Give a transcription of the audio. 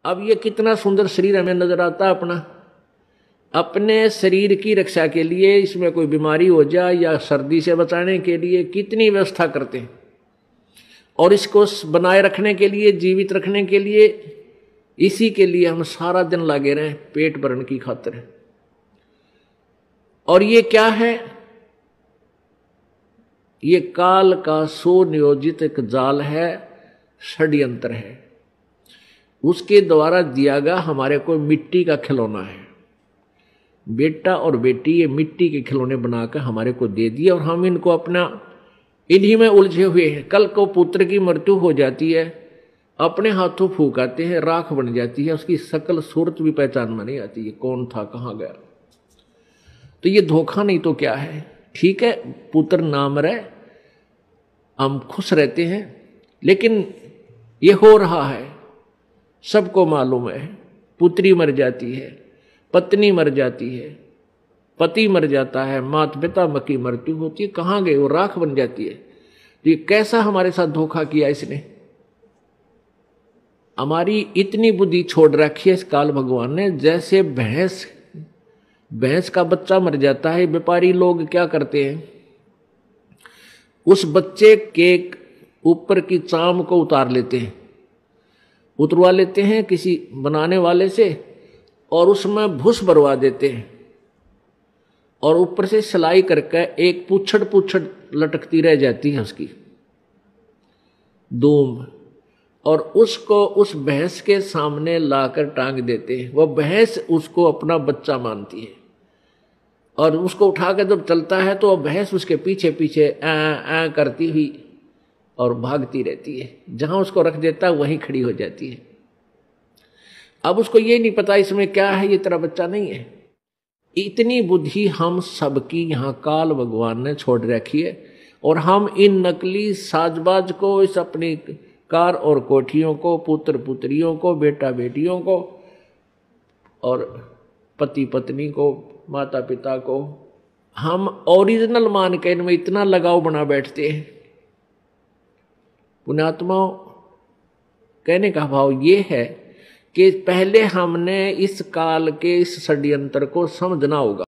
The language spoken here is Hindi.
अब ये कितना सुंदर शरीर हमें नजर आता है अपना। अपने शरीर की रक्षा के लिए, इसमें कोई बीमारी हो जाए या सर्दी से बचाने के लिए कितनी व्यवस्था करते हैं, और इसको बनाए रखने के लिए, जीवित रखने के लिए, इसी के लिए हम सारा दिन लगे रहे पेट भरने की खातिर। और ये क्या है? ये काल का सुनियोजित एक जाल है, षड्यंत्र है। उसके द्वारा दिया गया हमारे को मिट्टी का खिलौना है। बेटा और बेटी ये मिट्टी के खिलौने बनाकर हमारे को दे दिए, और हम इनको अपना इन्हीं में उलझे हुए हैं। कल को पुत्र की मृत्यु हो जाती है, अपने हाथों फूकाते हैं, राख बन जाती है, उसकी शकल सूरत भी पहचान में नहीं आती है, कौन था कहाँ गया। तो ये धोखा नहीं तो क्या है? ठीक है, पुत्र ना मरे, हम खुश रहते हैं, लेकिन ये हो रहा है, सबको मालूम है। पुत्री मर जाती है, पत्नी मर जाती है, पति मर जाता है, माता पिता की मृत्यु होती है, कहाँ गए? वो राख बन जाती है। तो ये कैसा हमारे साथ धोखा किया इसने? हमारी इतनी बुद्धि छोड़ रखी है इस काल भगवान ने। जैसे भैंस का बच्चा मर जाता है, व्यापारी लोग क्या करते हैं, उस बच्चे के ऊपर की चाम को उतार लेते हैं, उतरवा लेते हैं किसी बनाने वाले से, और उसमें भूस भरवा देते हैं, और ऊपर से सिलाई करके एक पूछड़ लटकती रह जाती है उसकी दूम, और उसको उस भैंस के सामने लाकर टांग देते हैं। वह भैंस उसको अपना बच्चा मानती है, और उसको उठाकर जब चलता है तो वह भैंस उसके पीछे पीछे आ करती हुई और भागती रहती है। जहां उसको रख देता है वहीं खड़ी हो जाती है। अब उसको ये नहीं पता इसमें क्या है, ये तेरा बच्चा नहीं है। इतनी बुद्धि हम सबकी यहाँ काल भगवान ने छोड़ रखी है, और हम इन नकली साजबाज को, इस अपनी कार और कोठियों को, पुत्र पुत्रियों को, बेटा बेटियों को, और पति पत्नी को, माता पिता को, हम ओरिजिनल मान के इनमें इतना लगाव बना बैठते हैं। पुण्यात्माओं, कहने का भाव ये है कि पहले हमने इस काल के इस षड्यंत्र को समझना होगा।